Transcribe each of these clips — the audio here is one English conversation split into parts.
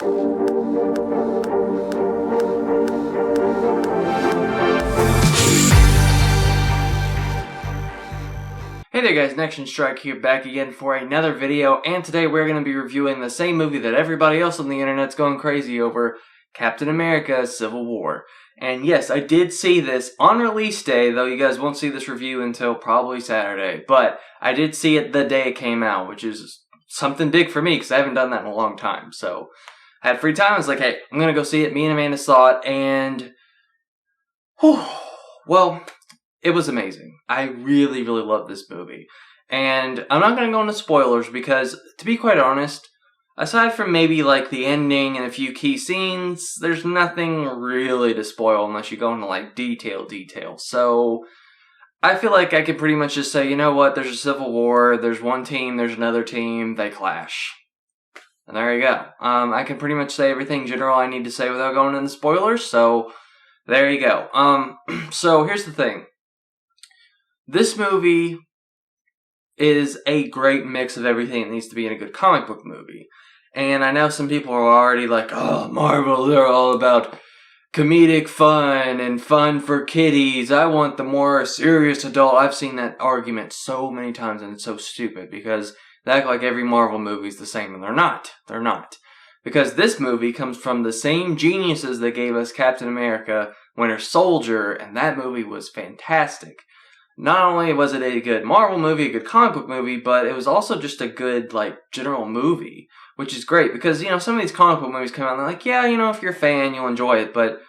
Hey there guys, Next Strike here, back again for another video, and today we're going to be reviewing the same movie that everybody else on the internet's going crazy over, Captain America: Civil War. And yes, I did see this on release day, though you guys won't see this review until probably Saturday, but I did see it the day it came out, which is something big for me because I haven't done that in a long time. So I had free time, I was like, hey, I'm going to go see it. Me and Amanda saw it, and well, it was amazing. I really, really love this movie. And I'm not going to go into spoilers because, to be quite honest, aside from maybe like the ending and a few key scenes, there's nothing really to spoil unless you go into like detail. So I feel like I could pretty much just say, you know what, there's a civil war, there's one team, there's another team, they clash. And there you go. I can pretty much say everything general I need to say without going into spoilers, so there you go. So here's the thing. This movie is a great mix of everything that needs to be in a good comic book movie. And I know some people are already like, oh, Marvel, they're all about comedic fun and fun for kiddies. I want the more serious adult. I've seen that argument so many times, and it's so stupid because they act like every Marvel movie is the same, and they're not. They're not. Because this movie comes from the same geniuses that gave us Captain America: Winter Soldier, and that movie was fantastic. Not only was it a good Marvel movie, a good comic book movie, but it was also just a good, like, general movie, which is great because, you know, some of these comic book movies come out and they're like, yeah, you know, if you're a fan, you'll enjoy it, but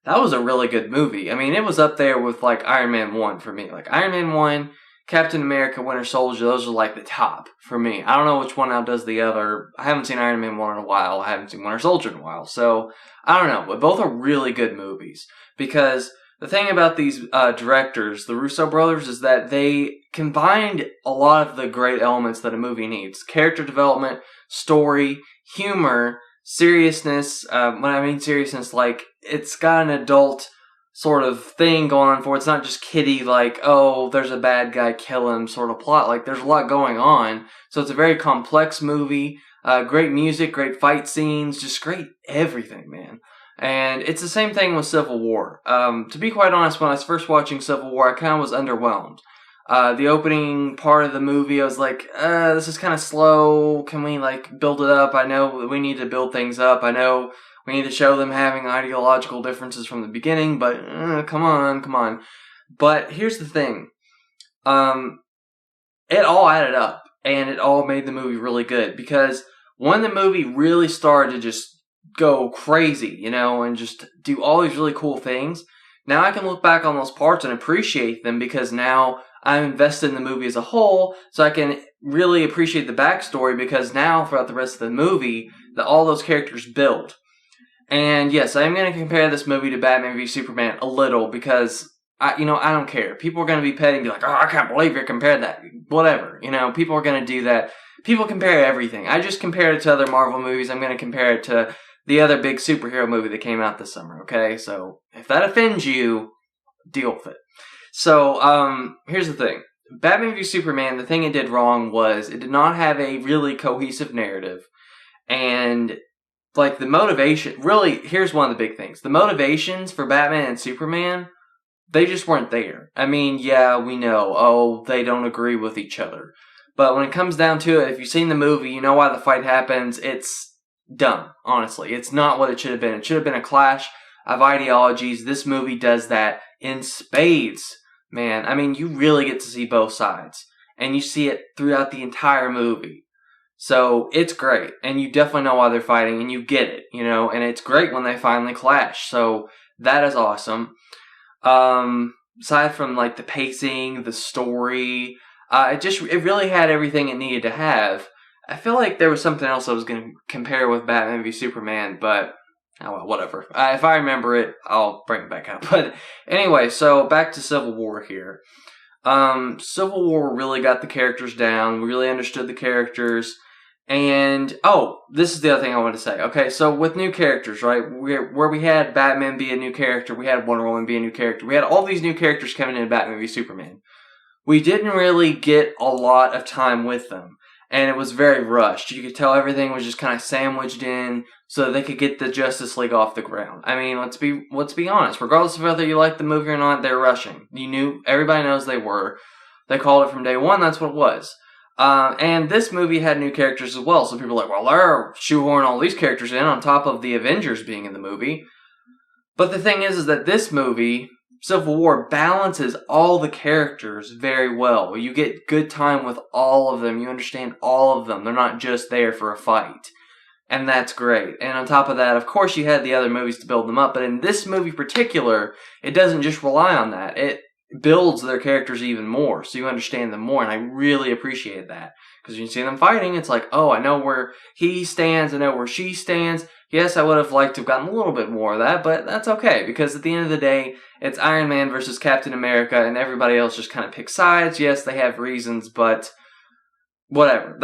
that was a really good movie. I mean, it was up there with, like, Iron Man 1 for me. Like, Iron Man 1, Captain America, Winter Soldier, those are, like, the top for me. I don't know which one outdoes the other. I haven't seen Iron Man 1 in a while. I haven't seen Winter Soldier in a while. So, I don't know. But both are really good movies because the thing about these directors, the Russo brothers, is that they combined a lot of the great elements that a movie needs. Character development, story, humor, seriousness. When I mean seriousness, like, it's got an adult sort of thing going on for it. It's not just kiddie, like, oh, there's a bad guy, kill him sort of plot. Like, there's a lot going on. So it's a very complex movie. Great music, great fight scenes, just great everything, man. And it's the same thing with Civil War. To be quite honest, when I was first watching Civil War, I kind of was underwhelmed. The opening part of the movie, I was like, this is kind of slow. Can we, like, build it up? I know we need to build things up. I know we need to show them having ideological differences from the beginning, but come on. But here's the thing. It all added up, and it all made the movie really good, because when the movie really started to just go crazy, you know, and just do all these really cool things, now I can look back on those parts and appreciate them because now I'm invested in the movie as a whole, so I can really appreciate the backstory because now throughout the rest of the movie, all those characters build. And yes, I'm going to compare this movie to Batman v Superman a little because, I don't care. People are going to be petty and be like, oh, I can't believe you compared that. Whatever, people are going to do that. People compare everything. I just compared it to other Marvel movies. I'm going to compare it to the other big superhero movie that came out this summer, okay? So, if that offends you, deal with it. So, here's the thing. Batman v Superman, the thing it did wrong was it did not have a really cohesive narrative. And, like, the motivation, really, here's one of the big things. The motivations for Batman and Superman, they just weren't there. I mean, yeah, we know, they don't agree with each other. But when it comes down to it, if you've seen the movie, you know why the fight happens. It's dumb, honestly. It's not what it should have been. It should have been a clash of ideologies. This movie does that in spades, man. I mean, you really get to see both sides. And you see it throughout the entire movie. So, it's great. And you definitely know why they're fighting, and you get it, and it's great when they finally clash. So, that is awesome. Aside from, like, the pacing, the story, it really had everything it needed to have. I feel like there was something else I was going to compare with Batman v Superman, but, oh well, whatever. If I remember it, I'll bring it back up. But anyway, so back to Civil War here. Civil War really got the characters down. We really understood the characters. And, this is the other thing I wanted to say. Okay, so with new characters, right, where we had Batman be a new character, we had Wonder Woman be a new character, we had all these new characters coming in Batman v Superman. We didn't really get a lot of time with them. and it was very rushed. You could tell everything was just kind of sandwiched in so that they could get the Justice League off the ground. I mean, let's be honest. Regardless of whether you like the movie or not, they're rushing. Everybody knows they were. They called it from day one. That's what it was. And this movie had new characters as well. So people are like, well, they're shoehorning all these characters in on top of the Avengers being in the movie. But the thing is that this movie, Civil War, balances all the characters very well. You get good time with all of them. You understand all of them. They're not just there for a fight. And that's great. And on top of that, of course, you had the other movies to build them up. But in this movie in particular, it doesn't just rely on that. It builds their characters even more, so you understand them more. And I really appreciate that. Because when you see them fighting, it's like, oh, I know where he stands. I know where she stands. Yes, I would have liked to have gotten a little bit more of that, but that's okay. Because at the end of the day, it's Iron Man versus Captain America, and everybody else just kind of picks sides. Yes, they have reasons, but whatever.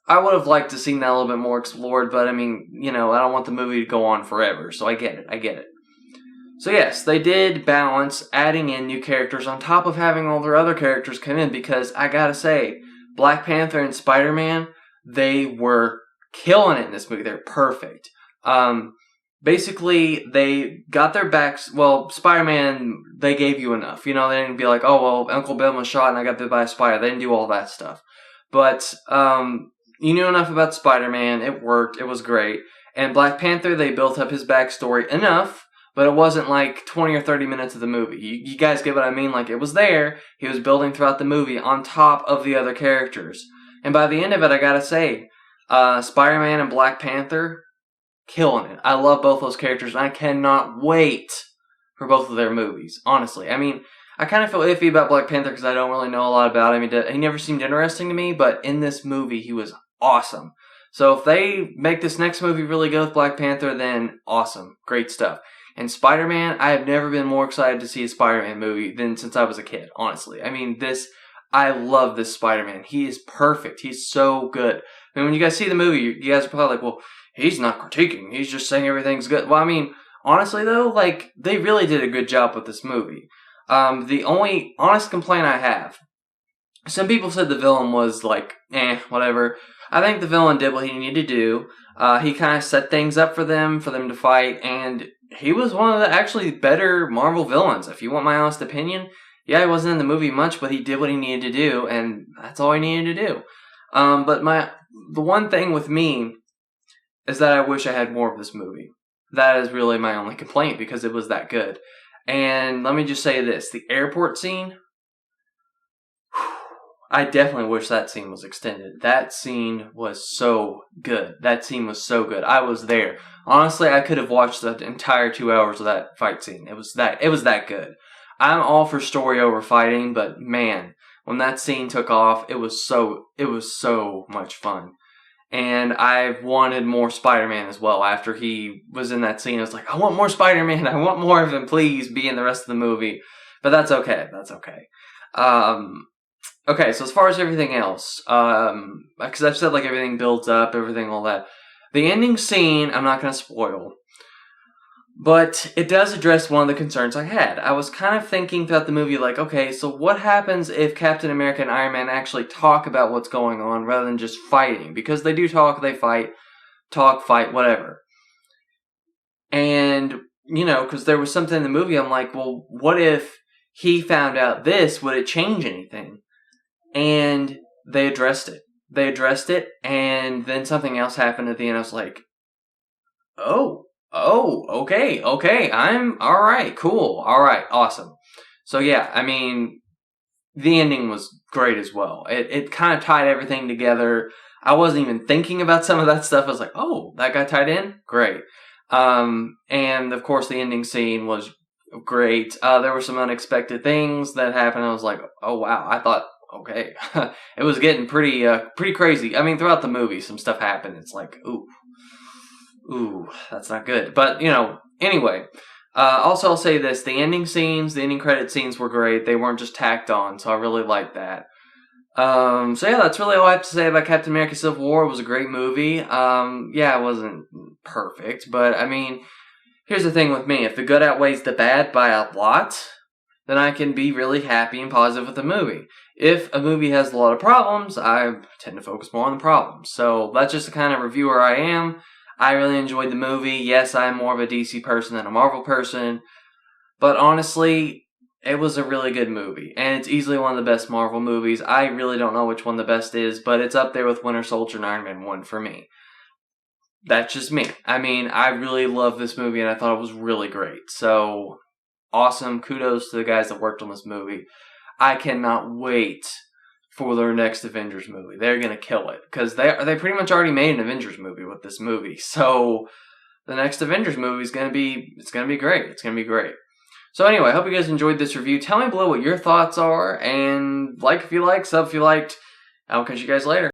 I would have liked to see that a little bit more explored, but I mean, I don't want the movie to go on forever, so I get it. So yes, they did balance adding in new characters on top of having all their other characters come in, because I gotta say, Black Panther and Spider-Man, they were killing it in this movie. They're perfect. Basically, they got their backs. Well, Spider-Man, they gave you enough. They didn't be like, oh, well, Uncle Ben was shot and I got bit by a spider. They didn't do all that stuff. But, you knew enough about Spider-Man. It worked. It was great. And Black Panther, they built up his backstory enough, but it wasn't like 20 or 30 minutes of the movie. You guys get what I mean? Like, it was there. He was building throughout the movie on top of the other characters. And by the end of it, I gotta say, Spider-Man and Black Panther, killing it. I love both those characters, and I cannot wait for both of their movies, honestly. I mean, I kind of feel iffy about Black Panther because I don't really know a lot about him. He never seemed interesting to me, but in this movie, he was awesome. So if they make this next movie really good with Black Panther, then awesome. Great stuff. And Spider-Man, I have never been more excited to see a Spider-Man movie than since I was a kid, honestly. I mean, I love this Spider-Man. He is perfect. He's so good. I mean, when you guys see the movie, you guys are probably like, well, he's not critiquing. He's just saying everything's good. Well, I mean, honestly, though, like, they really did a good job with this movie. The only honest complaint I have, some people said the villain was like, whatever. I think the villain did what he needed to do. He kind of set things up for them to fight, and he was one of the actually better Marvel villains, if you want my honest opinion. Yeah, he wasn't in the movie much, but he did what he needed to do, and that's all he needed to do. But the one thing with me is that I wish I had more of this movie. That is really my only complaint, because it was that good. And let me just say this, the airport scene, I definitely wish that scene was extended. That scene was so good. I was there. Honestly, I could have watched the entire 2 hours of that fight scene. It was that good. I'm all for story over fighting, but man, when that scene took off, it was so much fun. And I wanted more Spider-Man as well. After he was in that scene, I was like, I want more Spider-Man. I want more of him. Please be in the rest of the movie. But that's okay. Okay, so as far as everything else, because I've said like everything builds up, everything, all that. The ending scene, I'm not going to spoil. But it does address one of the concerns I had. I was kind of thinking throughout the movie, like, okay, so what happens if Captain America and Iron Man actually talk about what's going on rather than just fighting? Because they do talk, they fight, whatever. And, because there was something in the movie, I'm like, well, what if he found out this? Would it change anything? And they addressed it. And then something else happened at the end. I was like, Oh, okay, I'm alright, cool, alright, awesome. So yeah, I mean, the ending was great as well. It kind of tied everything together. I wasn't even thinking about some of that stuff. I was like, oh, that got tied in? Great. And of course the ending scene was great. There were some unexpected things that happened. I was like, oh wow, I thought, okay. It was getting pretty crazy. I mean, throughout the movie, some stuff happened. It's like, ooh, that's not good. But, anyway. Also, I'll say this. The ending credit scenes were great. They weren't just tacked on, so I really liked that. So yeah, that's really all I have to say about Captain America Civil War. It was a great movie. Yeah, it wasn't perfect, but, I mean, here's the thing with me. If the good outweighs the bad by a lot, then I can be really happy and positive with the movie. If a movie has a lot of problems, I tend to focus more on the problems. So that's just the kind of reviewer I am. I really enjoyed the movie. Yes, I'm more of a DC person than a Marvel person. But honestly, it was a really good movie. And it's easily one of the best Marvel movies. I really don't know which one the best is, but it's up there with Winter Soldier and Iron Man 1 for me. That's just me. I mean, I really love this movie and I thought it was really great. So, awesome. Kudos to the guys that worked on this movie. I cannot wait for their next Avengers movie. They're going to kill it. Because they pretty much already made an Avengers movie with this movie. So, the next Avengers movie is going to be great. It's going to be great. So anyway, I hope you guys enjoyed this review. Tell me below what your thoughts are. And like if you like, sub if you liked. I'll catch you guys later.